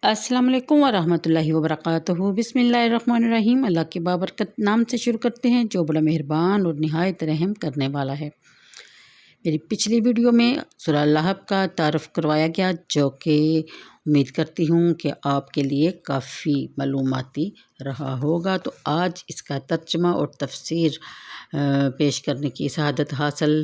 السلام علیکم ورحمۃ اللہ وبرکاتہ۔ بسم اللہ الرحمن الرحیم۔ اللہ کے بابرکت نام سے شروع کرتے ہیں جو بڑا مہربان اور نہایت رحم کرنے والا ہے۔ میری پچھلی ویڈیو میں سورہ لہب کا تعارف کروایا گیا جو کہ امید کرتی ہوں کہ آپ کے لیے کافی معلوماتی رہا ہوگا۔ تو آج اس کا ترجمہ اور تفسیر پیش کرنے کی سعادت حاصل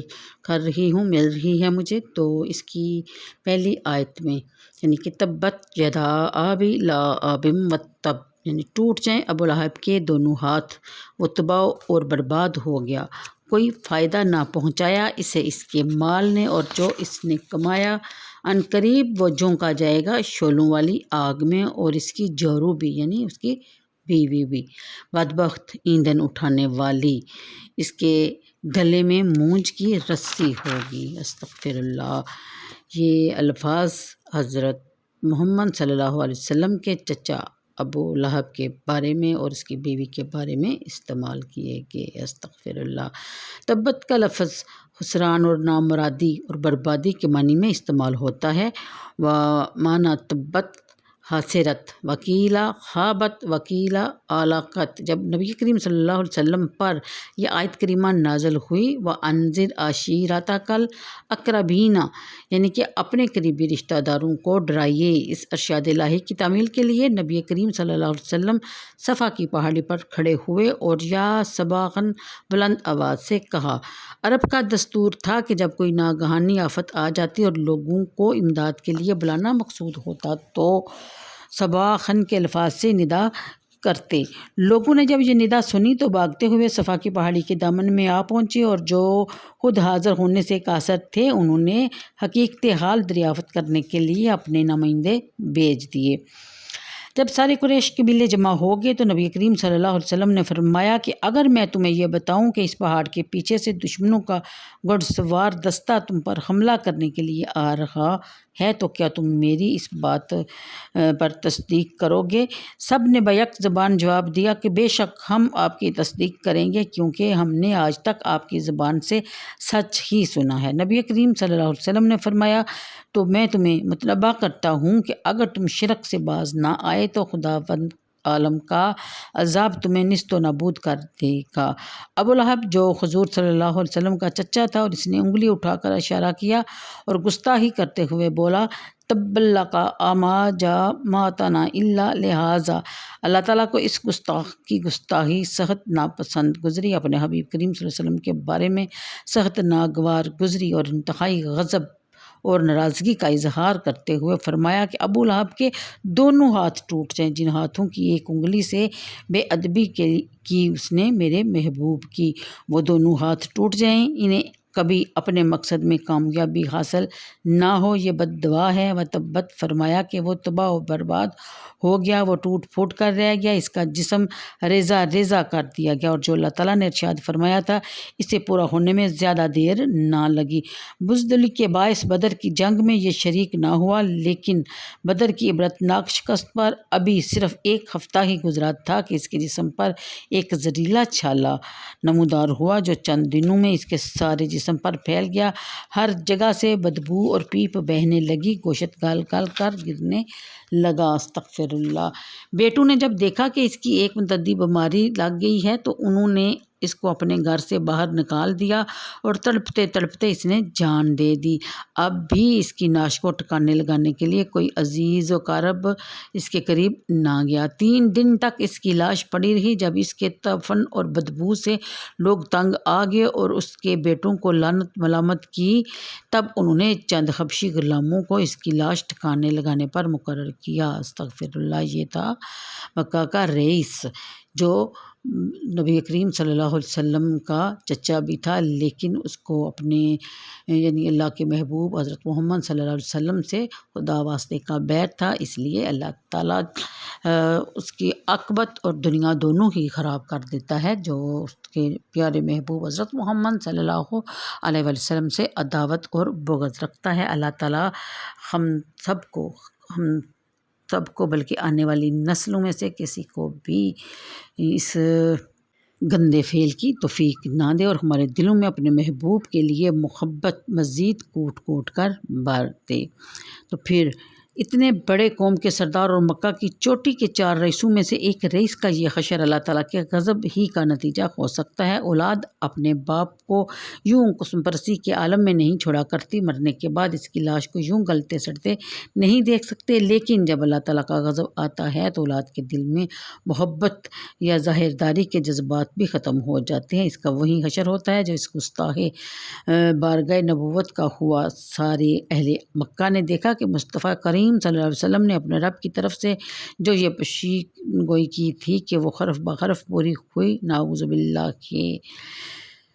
مل رہی ہے مجھے۔ تو اس کی پہلی آیت میں یعنی کہ تبت یدا ابی لہب وتب، یعنی ٹوٹ جائیں ابو لہب کے دونوں ہاتھ، وہ تباہ اور برباد ہو گیا، کوئی فائدہ نہ پہنچایا اسے اس کے مال نے اور جو اس نے کمایا، ان قریب وہ جھونکا جائے گا شعلوں والی آگ میں، اور اس کی جورو بھی یعنی اس کی بیوی بھی بدبخت ایندھن اٹھانے والی، اس کے گلے میں مونج کی رسی ہوگی۔ استغفر اللہ۔ یہ الفاظ حضرت محمد صلی اللہ علیہ وسلم کے چچا ابو لہب کے بارے میں اور اس کی بیوی کے بارے میں استعمال کیے گئے۔ استغفر اللہ۔ تبت کا لفظ خسران اور نامرادی اور بربادی کے معنی میں استعمال ہوتا ہے۔ معنی تبت حسرت، وکیلا خابت، وکیلا علاقت۔ جب نبی کریم صلی اللہ علیہ وسلم پر یہ آیت کریمہ نازل ہوئی، وَأَنذِرْ عَشِيرَتَكَ الْأَقْرَبِينَ، یعنی کہ اپنے قریبی رشتہ داروں کو ڈرائیے، اس ارشاد الہی کی تعمیل کے لیے نبی کریم صلی اللہ علیہ وسلم صفا کی پہاڑی پر کھڑے ہوئے اور یا صباحاً بلند آواز سے کہا۔ عرب کا دستور تھا کہ جب کوئی ناگہانی آفت آ جاتی اور لوگوں کو امداد کے لیے بلانا مقصود ہوتا تو صباحاً کے الفاظ سے ندا کرتے۔ لوگوں نے جب یہ ندا سنی تو بھاگتے ہوئے صفا کی پہاڑی کے دامن میں آ پہنچے، اور جو خود حاضر ہونے سے قاصر تھے انہوں نے حقیقت حال دریافت کرنے کے لیے اپنے نمائندے بھیج دیے۔ جب سارے قریش قبیلے جمع ہو گئے تو نبی کریم صلی اللہ علیہ وسلم نے فرمایا کہ اگر میں تمہیں یہ بتاؤں کہ اس پہاڑ کے پیچھے سے دشمنوں کا گھڑ سوار دستہ تم پر حملہ کرنے کے لیے آ رہا ہے تو کیا تم میری اس بات پر تصدیق کرو گے؟ سب نے بیک زبان جواب دیا کہ بے شک ہم آپ کی تصدیق کریں گے، کیونکہ ہم نے آج تک آپ کی زبان سے سچ ہی سنا ہے۔ نبی کریم صلی اللہ علیہ وسلم نے فرمایا تو میں تمہیں مطلبہ کرتا ہوں کہ اگر تم شرک سے باز نہ آئے تو خداوند عالم کا عذاب تمہیں نیست و نابود کر دے گا۔ ابو لہب جو حضور صلی اللہ علیہ وسلم کا چچا تھا، اور اس نے انگلی اٹھا کر اشارہ کیا اور گستاخی کرتے ہوئے بولا، تب لک اما جمعتنا الا لہذا۔ اللہ تعالیٰ کو اس گستاخی سخت ناپسند گزری، اپنے حبیب کریم صلی اللہ علیہ وسلم کے بارے میں سخت ناگوار گزری، اور انتہائی غضب اور ناراضگی کا اظہار کرتے ہوئے فرمایا کہ ابو لہب کے دونوں ہاتھ ٹوٹ جائیں، جن ہاتھوں کی ایک انگلی سے بے ادبی کی اس نے میرے محبوب کی، وہ دونوں ہاتھ ٹوٹ جائیں، انہیں کبھی اپنے مقصد میں کامیابی حاصل نہ ہو، یہ بد دعا ہے۔ وتبت فرمایا کہ وہ تباہ و برباد ہو گیا، وہ ٹوٹ پھوٹ کر رہ گیا، اس کا جسم ریزہ ریزہ کر دیا گیا، اور جو اللہ تعالیٰ نے ارشاد فرمایا تھا اسے پورا ہونے میں زیادہ دیر نہ لگی۔ بزدلی کے باعث بدر کی جنگ میں یہ شریک نہ ہوا، لیکن بدر کی عبرتناک شکست پر ابھی صرف ایک ہفتہ ہی گزرا تھا کہ اس کے جسم پر ایک زہریلا چھالا نمودار ہوا جو چند دنوں میں اس کے سارے جسم پر پھیل گیا، ہر جگہ سے بدبو اور پیپ بہنے لگی، گوشت گل گل کر گرنے لگا۔ استغفر اللہ۔ بیٹوں نے جب دیکھا کہ اس کی ایک متعدی بیماری لگ گئی ہے تو انہوں نے اس کو اپنے گھر سے باہر نکال دیا اور تڑپتے تڑپتے اس نے جان دے دی۔ اب بھی اس کی نعش کو ٹھکانے لگانے کے لیے کوئی عزیز و قارب اس کے قریب نہ گیا۔ 3 دن تک اس کی لاش پڑی رہی۔ جب اس کے دفن اور بدبو سے لوگ تنگ آ گئے اور اس کے بیٹوں کو لعنت ملامت کی، تب انہوں نے چند حبشی غلاموں کو اس کی لاش ٹھکانے لگانے پر مقرر کیا۔ استغفر اللہ۔ یہ تھا مکہ کا رئیس جو نبی کریم صلی اللہ علیہ وسلم کا چچا بھی تھا، لیکن اس کو اپنے یعنی اللہ کے محبوب حضرت محمد صلی اللہ علیہ وسلم سے خدا واسطے کا بیر تھا، اس لیے اللہ تعالیٰ اس کی عاقبت اور دنیا دونوں ہی خراب کر دیتا ہے۔ جو اس کے پیارے محبوب حضرت محمد صلی اللہ علیہ وسلم سے عداوت اور بغض رکھتا ہے۔ اللہ تعالیٰ ہم سب کو بلکہ آنے والی نسلوں میں سے کسی کو بھی اس گندے فعل کی توفیق نہ دے، اور ہمارے دلوں میں اپنے محبوب کے لیے محبت مزید کوٹ کوٹ کر بھر دے۔ تو پھر اتنے بڑے قوم کے سردار اور مکہ کی چوٹی کے 4 رئیسوں میں سے ایک رئیس کا یہ حشر اللہ تعالیٰ کے غضب ہی کا نتیجہ ہو سکتا ہے۔ اولاد اپنے باپ کو یوں قسم پرستی کے عالم میں نہیں چھوڑا کرتی، مرنے کے بعد اس کی لاش کو یوں گلتے سڑتے نہیں دیکھ سکتے، لیکن جب اللہ تعالیٰ کا غضب آتا ہے تو اولاد کے دل میں محبت یا ظاہرداری کے جذبات بھی ختم ہو جاتے ہیں۔ اس کا وہی حشر ہوتا ہے جو اس گستاخ بارگاہ نبوت کا ہوا۔ سارے اہل مکہ نے دیکھا کہ مصطفیٰ کریم صلی اللہ علیہ وسلم نے اپنے رب کی طرف سے جو یہ پیشین گوئی کی تھی کہ وہ حرف بحرف پوری ہوئی، نعوذ باللہ کے۔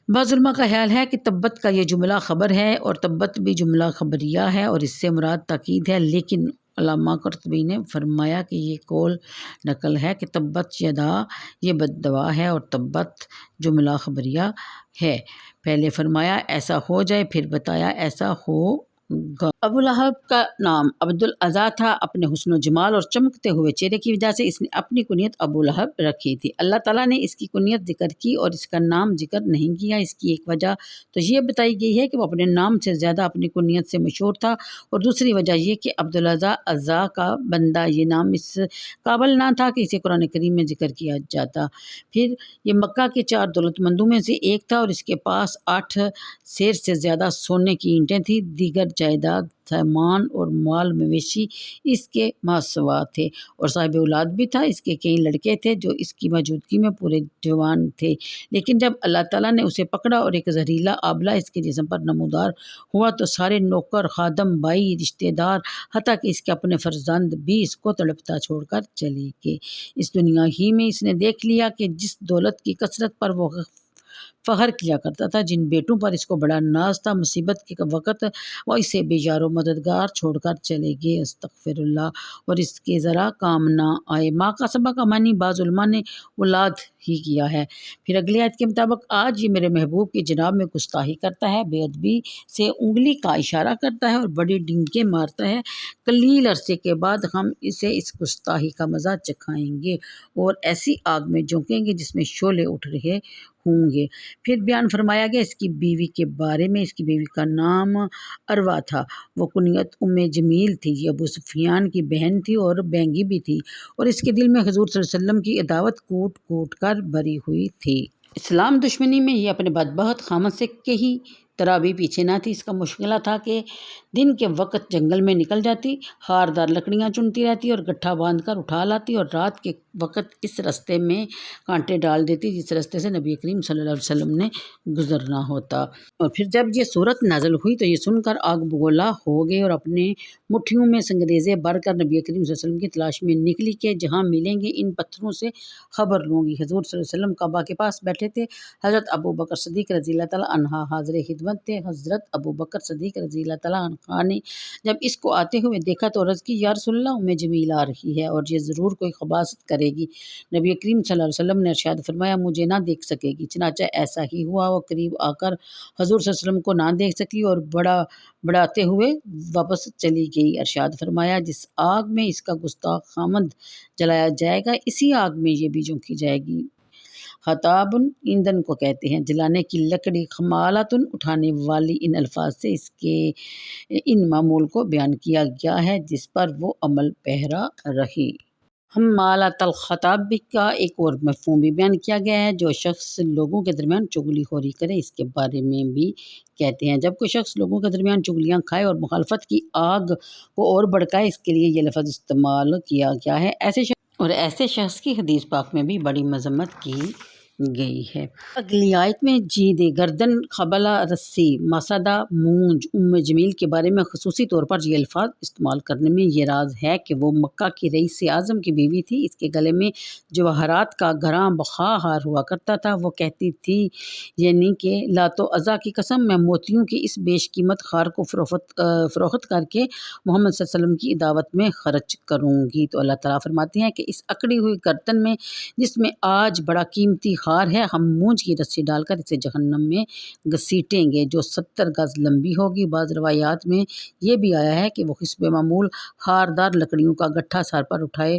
بعض علماء کا خیال ہے کہ تبت کا یہ جملہ خبر ہے اور تبت بھی جملہ خبریہ ہے اور اس سے مراد تاکید ہے، لیکن علامہ قرطبی نے فرمایا کہ یہ قول نقل ہے کہ تبت یدا یہ بد دعا ہے اور تبت جملہ خبریہ ہے۔ پہلے فرمایا ایسا ہو جائے، پھر بتایا ایسا ہوگا۔ ابو لہب کا نام عبد العزیٰ تھا۔ اپنے حسن و جمال اور چمکتے ہوئے چہرے کی وجہ سے اس نے اپنی کنیت ابو لہب رکھی تھی۔ اللہ تعالیٰ نے اس کی کنیت ذکر کی اور اس کا نام ذکر نہیں کیا۔ اس کی ایک وجہ تو یہ بتائی گئی ہے کہ وہ اپنے نام سے زیادہ اپنی کنیت سے مشہور تھا، اور دوسری وجہ یہ کہ عبد العزیٰ عزا کا بندہ یہ نام اس قابل نہ تھا کہ اسے قرآن کریم میں ذکر کیا جاتا۔ پھر یہ مکہ کے 4 دولت مندوں میں سے ایک تھا اور اس کے پاس 8 سیر سے زیادہ سونے کی اینٹیں تھیں۔ دیگر جائیداد، سامان اور مال مویشی اس کے ماسوا تھے اور صاحب اولاد بھی تھا۔ اس کے کئی لڑکے تھے جو اس کی موجودگی میں پورے جوان تھے، لیکن جب اللہ تعالیٰ نے اسے پکڑا اور ایک زہریلا آبلہ اس کے جسم پر نمودار ہوا تو سارے نوکر، خادم، بھائی، رشتہ دار، حتیٰ کہ اس کے اپنے فرزند بھی اس کو تڑپتا چھوڑ کر چلے گئے۔ اس دنیا ہی میں اس نے دیکھ لیا کہ جس دولت کی کثرت پر وہ فخر کیا کرتا تھا، جن بیٹوں پر اس کو بڑا ناز تھا، مصیبت کے وقت وہ اسے بے یار و مددگار چھوڑ کر چلے گئے۔ استغفر اللہ۔ اور اس کے ذرا کام نہ آئے۔ ماں کا سبا کا معنی بعض علماء نے اولاد ہی کیا ہے۔ پھر اگلی آیت کے مطابق آج یہ میرے محبوب کی جناب میں گستاخی کرتا ہے، بے ادبی سے انگلی کا اشارہ کرتا ہے اور بڑی ڈنکیں مارتا ہے۔ قلیل عرصے کے بعد ہم اسے اس گستاخی کا مزہ چکھائیں گے اور ایسی آگ میں جھونکیں گے جس میں شعلے اٹھ رہے ہوں گے۔ پھر بیان فرمایا گیا اس کی بیوی کے بارے میں۔ اس کی بیوی کا نام اروا تھا، وہ کنیت جمیل تھی۔ یہ ابو سفیان کی بہن تھی اور بینگی بھی تھی، اور اس کے دل میں حضور صلی اللہ علیہ وسلم کی عداوت کوٹ کوٹ کر بھری ہوئی تھی۔ اسلام دشمنی میں یہ اپنے بدبخت خامد سے کہیں طرح بھی پیچھے نہ تھی۔ اس کا مشغلہ تھا کہ دن کے وقت جنگل میں نکل جاتی، خاردار لکڑیاں چنتی رہتی اور گٹھا باندھ کر اٹھا لاتی، اور رات کے وقت اس رستے میں کانٹے ڈال دیتی جس رستے سے نبی کریم صلی اللہ علیہ وسلم نے گزرنا ہوتا۔ اور پھر جب یہ صورت نازل ہوئی تو یہ سن کر آگ بگولا ہو گئے اور اپنے مٹھیوں میں سنگریزے بھر کر نبی کریم صلی اللہ علیہ وسلم کی تلاش میں نکلی کہ جہاں ملیں گے ان پتھروں سے خبر لوں گی۔ حضور صلی اللہ علیہ وسلم کعبہ کے پاس بیٹھے تھے۔ حضرت ابو بکر صدیق رضی اللہ تعالیٰ عنہ حاضر خدمت تھے۔ حضرت ابو بکر صدیق رضی اللہ تعالیٰ عنہ نے جب اس کو آتے ہوئے دیکھا تو عرض کی، یا رسول اللہ، جمیل آ رہی ہے اور یہ ضرور کوئی خباثت کرے گی۔ نبی کریم صلی اللہ علیہ وسلم نے ارشاد فرمایا، مجھے نہ دیکھ سکے گی۔ چنانچہ ایسا ہی ہوا، وہ قریب آ کر حضور صلی اللہ علیہ وسلم کو نہ دیکھ سکی اور بڑھاتے ہوئے واپس چلی گئی۔ ارشاد فرمایا، جس آگ میں اس کا گستاخ خامد جلایا جائے گا اسی آگ میں یہ بھی جھونکی جائے گی۔ خطاب ایندھن کو کہتے ہیں، جلانے کی لکڑی۔ خمالۃ اٹھانے والی۔ ان الفاظ سے اس کے ان معمول کو بیان کیا گیا ہے جس پر وہ عمل پیرا رہی۔ حمالۃ الخطاب کا ایک اور مفہوم بھی بیان کیا گیا ہے، جو شخص لوگوں کے درمیان چغلی خوری کرے۔ اس کے بارے میں بھی کہتے ہیں، جب کوئی شخص لوگوں کے درمیان چغلیاں کھائے اور مخالفت کی آگ کو اور بھڑکائے، اس کے لیے یہ لفظ استعمال کیا گیا ہے۔ ایسے شخص کی حدیث پاک میں بھی بڑی مذمت کی گئی ہے۔ اگلی آیت میں جید گردن، خبلہ رسی، مسدہ مونج، جمیل کے بارے میں خصوصی طور پر یہ الفاظ استعمال کرنے میں یہ راز ہے کہ وہ مکہ کی رئیس اعظم کی بیوی تھی۔ اس کے گلے میں جواہرات کا گراں بخا ہار ہوا کرتا تھا۔ وہ کہتی تھی، یعنی کہ لات و عزا کی قسم، میں موتیوں کی اس بیش قیمت ہار کو فروخت کر کے محمد صلی اللہ علیہ وسلم کی دعوت میں خرچ کروں گی۔ تو اللہ تعالیٰ فرماتے ہیں کہ اس اکڑی ہوئی گردن میں جس میں آج بڑا قیمتی ہار ہے، ہم مونج کی رسی ڈال کر اسے جہنم میں گھسیٹیں گے جو 70 گز لمبی ہوگی۔ بعض روایات میں یہ بھی آیا ہے کہ وہ حسب معمول ہاردار لکڑیوں کا گٹھا سر پر اٹھائے